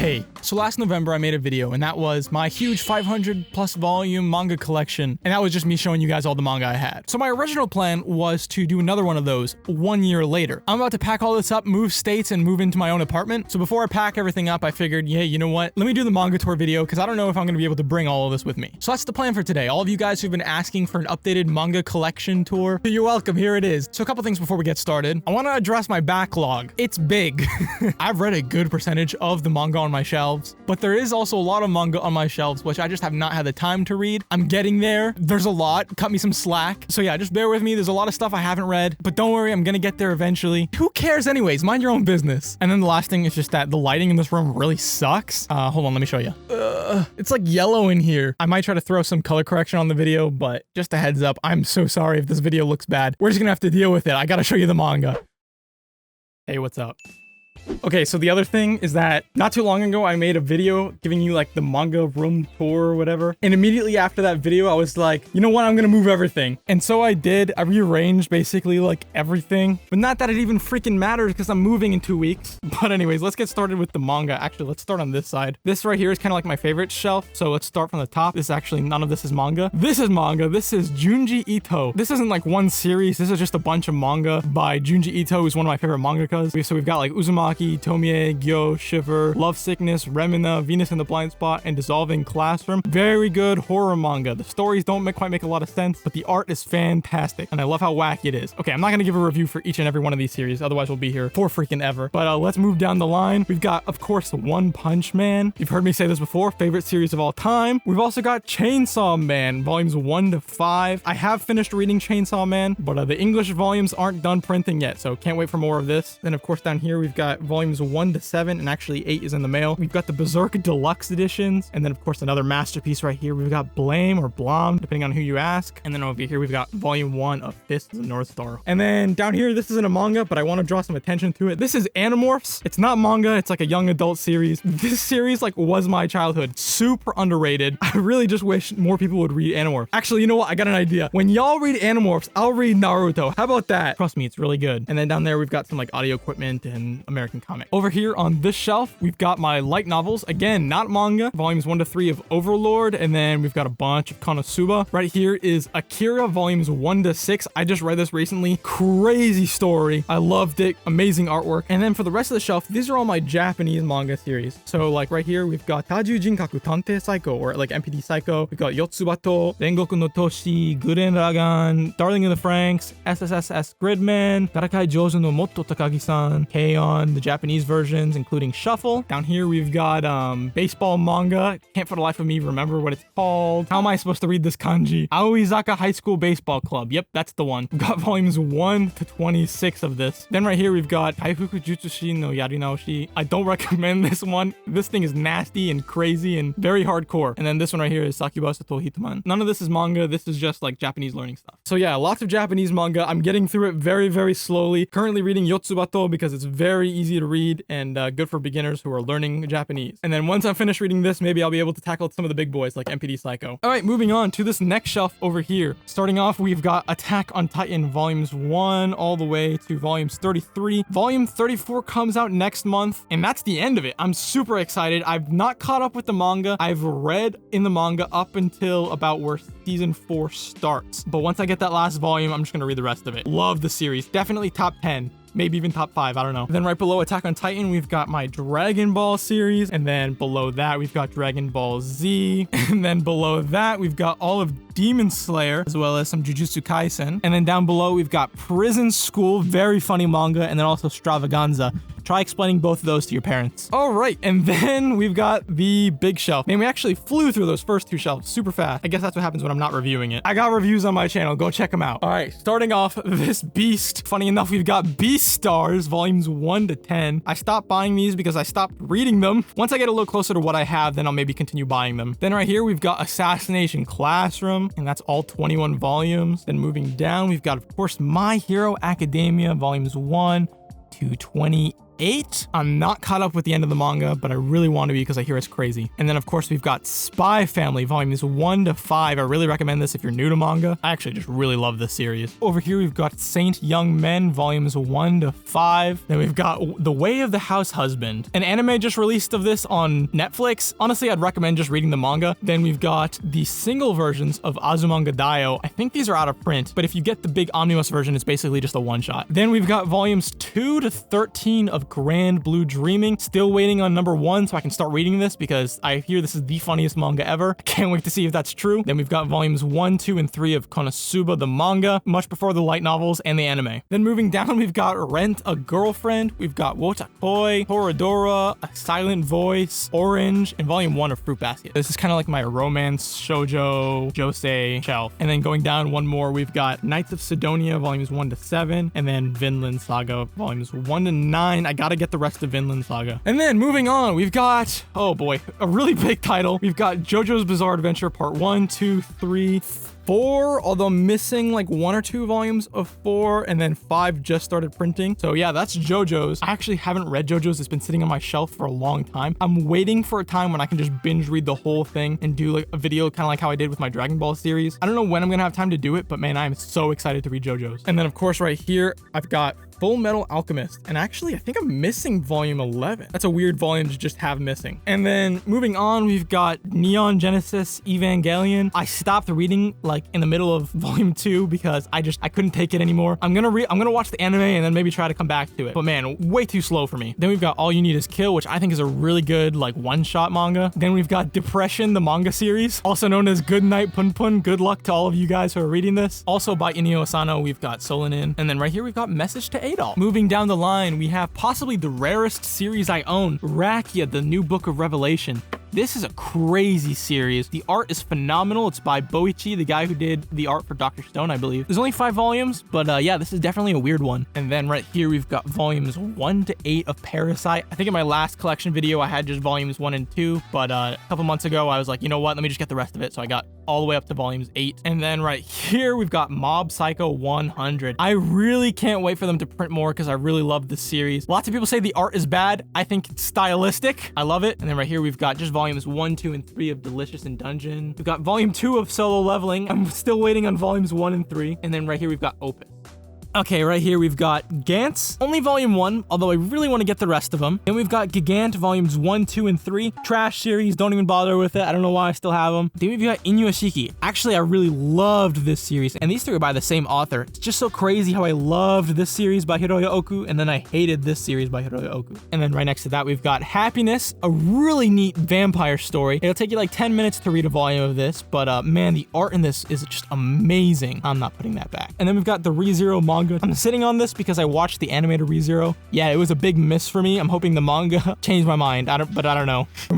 Hey, so last November I made a video and that was my huge 500 plus volume manga collection, and that was just me showing you guys all the manga I had. So my original plan was to do another one of those 1 year later. I'm about to pack all this up, move states, and move into my own apartment. So before I pack everything up, I figured, yeah, you know what? Let me do the manga tour video because I don't know if I'm going to be able to bring all of this with me. So that's the plan for today. All of you guys who've been asking for an updated manga collection tour, you're welcome. Here it is. So a couple things before we get started. I want to address my backlog. It's big. I've read a good percentage of the manga on my shelves, but there is also a lot of manga on my shelves which I just have not had the time to read. I'm getting there. There's a lot. Cut me some slack. So yeah, just bear with me. There's a lot of stuff I haven't read, but don't worry, I'm gonna get there eventually. Who cares anyways? Mind your own business. And then the last thing is just that the lighting in this room really sucks. Hold on, let me show you. It's like yellow in here. I might try to throw some color correction on the video, but just a heads up, I'm so sorry if this video looks bad. We're just gonna have to deal with it. I gotta show you the manga. Hey, what's up? Okay, so the other thing is that not too long ago, I made a video giving you like the manga room tour or whatever. And immediately after that video, I was like, you know what? I'm gonna move everything. And so I did. I rearranged basically like everything, but not that it even freaking matters because I'm moving in 2 weeks. But anyways, let's get started with the manga. Actually, let's start on this side. This right here is kind of like my favorite shelf. So let's start from the top. This is actually, none of this is manga. This is manga. This is Junji Ito. This isn't like one series. This is just a bunch of manga by Junji Ito, who's one of my favorite mangakas. So we've got like Uzumaki, Tomie, Gyo, Shiver, Love Sickness, Remina, Venus in the Blind Spot, and Dissolving Classroom. Very good horror manga. The stories don't quite make a lot of sense, but the art is fantastic, and I love how wacky it is. Okay, I'm not gonna give a review for each and every one of these series, otherwise we'll be here for freaking ever. But let's move down the line. We've got, of course, One Punch Man. You've heard me say this before, favorite series of all time. We've also got Chainsaw Man, volumes 1 to 5. I have finished reading Chainsaw Man, but the English volumes aren't done printing yet, so can't wait for more of this. Then, of course, down here we've got volumes 1 to 7, and actually 8 is in the mail. We've got the Berserk Deluxe editions, and then of course another masterpiece right here. We've got Blame or Blom, depending on who you ask. And then over here we've got volume 1 of Fist of the North Star. And then down here, this isn't a manga, but I want to draw some attention to it. This is Animorphs. It's not manga, it's like a young adult series. This series like was my childhood. Super underrated. I really just wish more people would read Animorphs. Actually, you know what? I got an idea. When y'all read Animorphs, I'll read Naruto. How about that? Trust me, it's really good. And then down there we've got some like audio equipment and American comic. Over here on this shelf, we've got my light novels. Again, not manga. Volumes 1 to 3 of Overlord. And then we've got a bunch of Konosuba. Right here is Akira, volumes 1 to 6. I just read this recently. Crazy story. I loved it. Amazing artwork. And then for the rest of the shelf, these are all my Japanese manga series. So like right here, we've got Taju Jinkaku Tante Psycho, or like MPD Psycho. We've got Yotsubato, Rengoku no Toshi, Gurren Lagann, Darling in the Franxx, SSSS Gridman, Garakai Jojo no Motto Takagi-san, K-On!, the Japanese versions, including Shuffle. Down here, we've got baseball manga. Can't for the life of me remember what it's called. How am I supposed to read this kanji? Aoizaka High School Baseball Club. Yep, that's the one. We've got volumes 1 to 26 of this. Then right here, we've got Taifuku Jutsushi no Yarinaoshi. I don't recommend this one. This thing is nasty and crazy and very hardcore. And then this one right here is Sakibasa to Hitman. None of this is manga. This is just like Japanese learning stuff. So yeah, lots of Japanese manga. I'm getting through it very, very slowly. Currently reading Yotsubato because it's very easy to read and good for beginners who are learning Japanese. And then once I'm finished reading this, maybe I'll be able to tackle some of the big boys like MPD Psycho. All right, moving on to this next shelf over here. Starting off, we've got Attack on Titan volumes 1 all the way to volumes 33. Volume 34 comes out next month, and that's the end of it. I'm super excited. I've not caught up with the manga. I've read in the manga up until about where season 4 starts. But once I get that last volume, I'm just gonna read the rest of it. Love the series. Definitely top 10. Maybe even top 5, I don't know. Then right below Attack on Titan, we've got my Dragon Ball series. And then below that, we've got Dragon Ball Z. And then below that, we've got all of Demon Slayer, as well as some Jujutsu Kaisen. And then down below, we've got Prison School, very funny manga, and then also Stravaganza. Try explaining both of those to your parents. All right, and then we've got the big shelf. Man, we actually flew through those first 2 shelves super fast. I guess that's what happens when I'm not reviewing it. I got reviews on my channel. Go check them out. All right, starting off this beast. Funny enough, we've got Beast Stars, volumes 1 to 10. I stopped buying these because I stopped reading them. Once I get a little closer to what I have, then I'll maybe continue buying them. Then right here, we've got Assassination Classroom, and that's all 21 volumes. Then moving down, we've got, of course, My Hero Academia, volumes 1 to 28. 8. I'm not caught up with the end of the manga, but I really want to be because I hear it's crazy. And then of course we've got Spy Family volumes 1 to 5. I really recommend this if you're new to manga. I actually just really love this series. Over here we've got Saint Young Men volumes 1 to 5. Then we've got The Way of the House Husband. An anime just released of this on Netflix. Honestly, I'd recommend just reading the manga. Then we've got the single versions of Azumanga Daioh. I think these are out of print, but if you get the big omnibus version, it's basically just a one-shot. Then we've got volumes 2 to 13 of Grand Blue Dreaming. Still waiting on number 1 so I can start reading this because I hear this is the funniest manga ever. I can't wait to see if that's true. Then we've got volumes 1, 2, and 3 of Konosuba the manga, much before the light novels and the anime. Then moving down, we've got Rent a Girlfriend. We've got Wotakoi, Toradora, A Silent Voice, Orange, and volume 1 of Fruit Basket. This is kind of like my romance, shoujo, josei shelf. And then going down one more, we've got Knights of Sidonia, volumes 1 to 7, and then Vinland Saga, volumes 1 to 9. I gotta get the rest of Vinland Saga. And then moving on, we've got, oh boy, a really big title. We've got JoJo's Bizarre Adventure Part 1, 2, 3, 4, although I'm missing like 1 or 2 volumes of 4, and then 5 just started printing. So yeah, that's JoJo's. I actually haven't read JoJo's. It's been sitting on my shelf for a long time. I'm waiting for a time when I can just binge read the whole thing and do like a video kind of like how I did with my Dragon Ball series. I don't know when I'm gonna have time to do it, but man, I'm so excited to read JoJo's. And then of course right here, I've got Full Metal Alchemist. And actually, I think I'm missing volume 11. That's a weird volume to just have missing. And then moving on, we've got Neon Genesis Evangelion. I stopped reading like in the middle of volume 2 because I couldn't take it anymore. I'm gonna watch the anime and then maybe try to come back to it. But man, way too slow for me. Then we've got All You Need Is Kill, which I think is a really good like one-shot manga. Then we've got Depression, the manga series, also known as Good Night Pun Pun. Good luck to all of you guys who are reading this. Also by Inio Asano, we've got Solanin. And then right here, we've got Message to Adolf. Moving down the line, we have possibly the rarest series I own, Rakia, the New Book of Revelation. This is a crazy series. The art is phenomenal. It's by Boichi, the guy who did the art for Dr. Stone, I believe. There's only 5 volumes, but yeah, this is definitely a weird one. And then right here, we've got volumes 1 to 8 of Parasite. I think in my last collection video, I had just volumes 1 and 2, but a couple months ago, I was like, you know what? Let me just get the rest of it. So I got all the way up to volumes 8. And then right here, we've got Mob Psycho 100. I really can't wait for them to print more because I really love this series. Lots of people say the art is bad. I think it's stylistic. I love it. And then right here, we've got just volumes 1, 2, and 3 of Delicious in Dungeon. We've got volume 2 of Solo Leveling. I'm still waiting on volumes 1 and 3. And then right here, we've got Opus. Okay, right here we've got Gantz, only volume 1, although I really want to get the rest of them. Then we've got Gigant volumes 1, 2, and 3. Trash series, don't even bother with it. I don't know why I still have them. Then we've got Inuyashiki. Actually, I really loved this series, and these 3 are by the same author. It's just so crazy how I loved this series by Hiroya Oku, and then I hated this series by Hiroya Oku. And then right next to that, we've got Happiness, a really neat vampire story. It'll take you like 10 minutes to read a volume of this, but man, the art in this is just amazing. I'm not putting that back. And then we've got the ReZero manga. I'm sitting on this because I watched the animated ReZero. Yeah, it was a big miss for me. I'm hoping the manga changed my mind, but I don't know. We're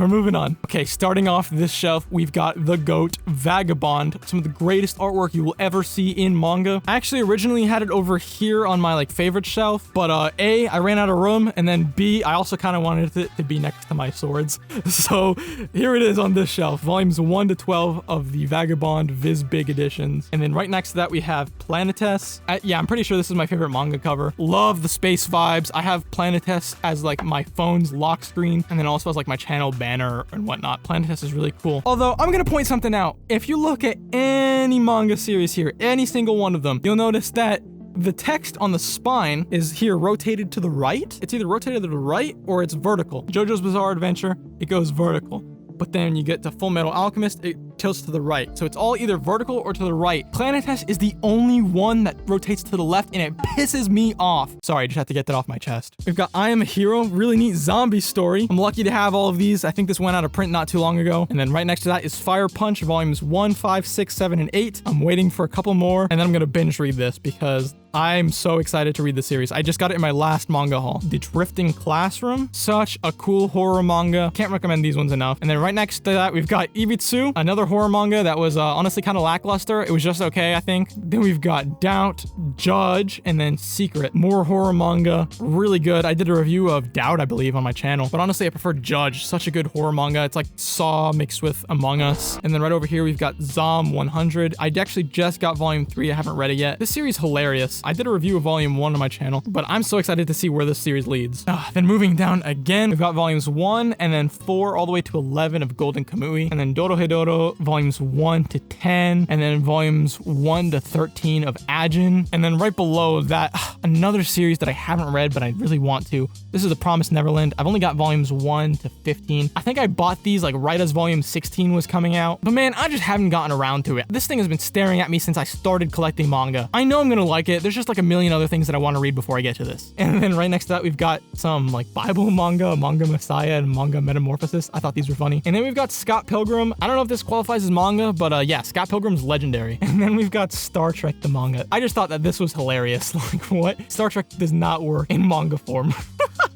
moving on. Okay, starting off this shelf, we've got The Goat, Vagabond, some of the greatest artwork you will ever see in manga. I actually originally had it over here on my like favorite shelf, but A, I ran out of room, and then B, I also kind of wanted it to be next to my swords. So here it is on this shelf, volumes 1 to 12 of the Vagabond Viz Big editions. And then right next to that, we have Planetes. Yeah, I'm pretty sure this is my favorite manga cover. Love the space vibes. I have Planetes as like my phone's lock screen, and then also as like my channel banner and whatnot. Planetes is really cool. Although I'm gonna point something out. If you look at any manga series here, any single one of them, you'll notice that the text on the spine is here rotated to the right. It's either rotated to the right or it's vertical. JoJo's Bizarre Adventure, it goes vertical. But then you get to Full Metal Alchemist, it tilts to the right. So it's all either vertical or to the right. Planetes is the only one that rotates to the left, and it pisses me off. Sorry, I just have to get that off my chest. We've got I Am a Hero, really neat zombie story. I'm lucky to have all of these. I think this went out of print not too long ago. And then right next to that is Fire Punch, volumes 1, 5, 6, 7, and 8. I'm waiting for a couple more, and then I'm gonna binge read this because I'm so excited to read the series. I just got it in my last manga haul. The Drifting Classroom, such a cool horror manga. Can't recommend these ones enough. And then right next to that, we've got Ibitsu, another horror manga that was honestly kind of lackluster. It was just okay, I think. Then we've got Doubt, Judge, and then Secret. More horror manga, really good. I did a review of Doubt, I believe, on my channel, but honestly, I prefer Judge. Such a good horror manga. It's like Saw mixed with Among Us. And then right over here, we've got Zom 100. I actually just got volume 3. I haven't read it yet. This series is hilarious. I did a review of volume 1 on my channel, but I'm so excited to see where this series leads. Then moving down again, we've got volumes 1 and then 4 all the way to 11 of Golden Kamui, and then Dorohedoro volumes 1 to 10, and then volumes 1 to 13 of Ajin. And then right below that, another series that I haven't read, but I really want to. This is The Promised Neverland. I've only got volumes 1 to 15. I think I bought these like right as volume 16 was coming out, but man, I just haven't gotten around to it. This thing has been staring at me since I started collecting manga. I know I'm gonna like it. There's just like a million other things that I want to read before I get to this. And then right next to that, we've got some like Bible manga, Manga Messiah, and Manga Metamorphosis. I thought these were funny. And then we've got Scott Pilgrim. I don't know if this qualifies as manga, but yeah, Scott Pilgrim's legendary. And then we've got Star Trek the manga. I just thought that this was hilarious. Like, what? Star Trek does not work in manga form.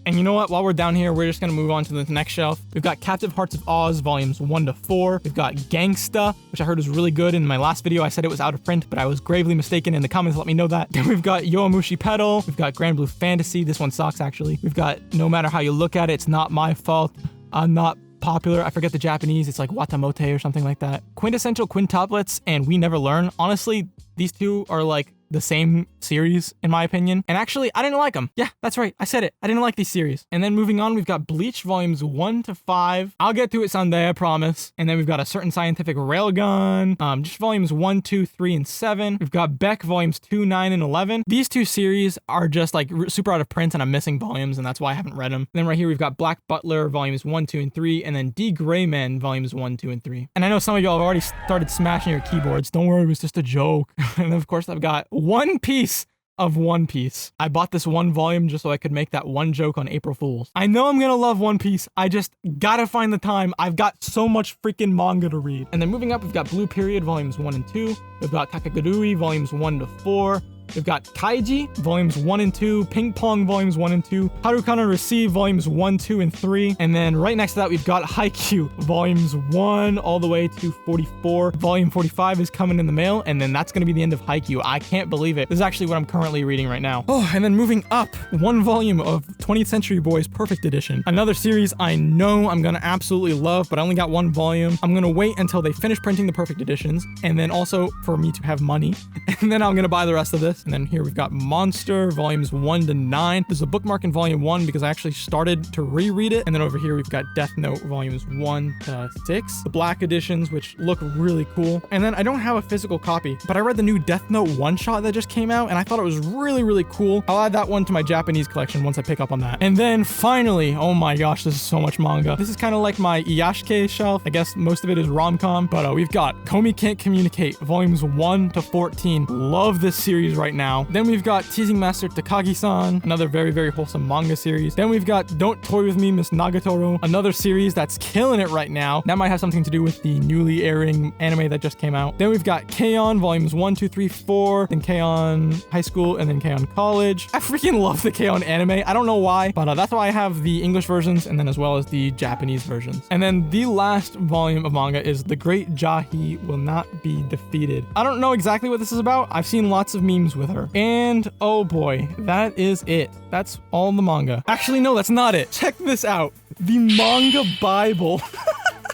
And you know what? While we're down here, we're just gonna move on to the next shelf. We've got Captive Hearts of Oz volumes 1 to 4. We've got Gangsta, which I heard was really good. In my last video, I said it was out of print, but I was gravely mistaken. In the comments, let me know that. Then we've got Yowamushi Pedal. We've got Grand Blue Fantasy. This one sucks, actually. We've got No Matter How You Look at It, It's Not My Fault. I'm Not Popular. I forget the Japanese. It's like Watamote or something like that. Quintessential Quintuplets and We Never Learn. Honestly, these two are like the same series in my opinion, and actually I didn't like them. Yeah, that's right, I said it. I didn't like these series. And then moving on, we've got Bleach volumes 1 to 5. I'll get to it someday, I promise. And then we've got A Certain Scientific Railgun, just volumes 1, 2, 3, and 7. We've got Beck volumes 2, 9, and 11. These two series are just like super out of print, and I'm missing volumes, and that's why I haven't read them. And then right here we've got Black Butler volumes 1, 2, and 3, and then D Gray Men volumes 1, 2, and 3. And I know some of y'all have already started smashing your keyboards. Don't worry, it was just a joke. And then of course I've got One Piece of One Piece. I bought this one volume just so I could make that one joke on April Fools. I know I'm gonna love One Piece. I just gotta find the time. I've got so much freaking manga to read. And then moving up, we've got Blue Period volumes 1 and 2. We've got Kakegurui volumes 1 to 4. We've got Kaiji volumes 1 and 2, Ping Pong volumes 1 and 2, Harukana Receive volumes 1, 2, and 3. And then right next to that, we've got Haikyuu volumes 1 all the way to 44. Volume 45 is coming in the mail, and then that's going to be the end of Haikyuu. I can't believe it. This is actually what I'm currently reading right now. Oh, and then moving up, one volume of 20th Century Boys Perfect Edition. Another series I know I'm going to absolutely love, but I only got one volume. I'm going to wait until they finish printing the Perfect Editions, and then also for me to have money, and then I'm going to buy the rest of this. And then here we've got Monster volumes 1 to 9. There's a bookmark in volume 1 because I actually started to reread it. And then over here we've got Death Note volumes 1 to 6. The black editions, which look really cool. And then I don't have a physical copy, but I read the new Death Note one-shot that just came out, and I thought it was really, really cool. I'll add that one to my Japanese collection once I pick up on that. And then finally, oh my gosh, this is so much manga. This is kind of like my Iyashike shelf. I guess most of it is rom-com, but we've got Komi Can't Communicate volumes 1 to 14. Love this series right now. Then we've got Teasing Master Takagi-san, another very, very wholesome manga series. Then we've got Don't Toy With Me, Miss Nagatoro, another series that's killing it right now. That might have something to do with the newly airing anime that just came out. Then we've got K-On! Volumes 1, 2, 3, 4, then K-On! High School, and then K-On! College. I freaking love the K-On! Anime. I don't know why, but that's why I have the English versions and then as well as the Japanese versions. And then the last volume of manga is The Great Jahi Will Not Be Defeated. I don't know exactly what this is about. I've seen lots of memes with her. And oh boy, that is it. That's all the manga. Actually, no, that's not it. Check this out. The Manga Bible.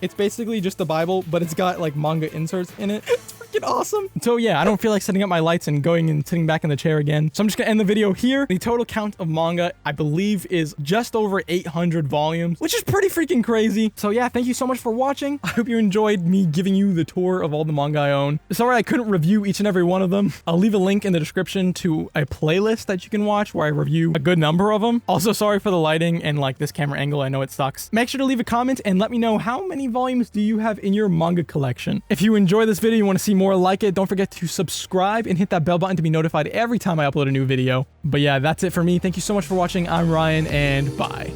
It's basically just the Bible, but it's got like manga inserts in it. It's freaking awesome. So yeah, I don't feel like setting up my lights and going and sitting back in the chair again. So I'm just gonna end the video here. The total count of manga, I believe, is just over 800 volumes, which is pretty freaking crazy. So yeah, thank you so much for watching. I hope you enjoyed me giving you the tour of all the manga I own. Sorry I couldn't review each and every one of them. I'll leave a link in the description to a playlist that you can watch where I review a good number of them. Also, sorry for the lighting and like this camera angle. I know it sucks. Make sure to leave a comment and let me know how many volumes do you have in your manga collection. If you enjoy this video, you want to see more like it, don't forget to subscribe and hit that bell button to be notified every time I upload a new video. But yeah, that's it for me. Thank you so much for watching. I'm Ryan, and bye.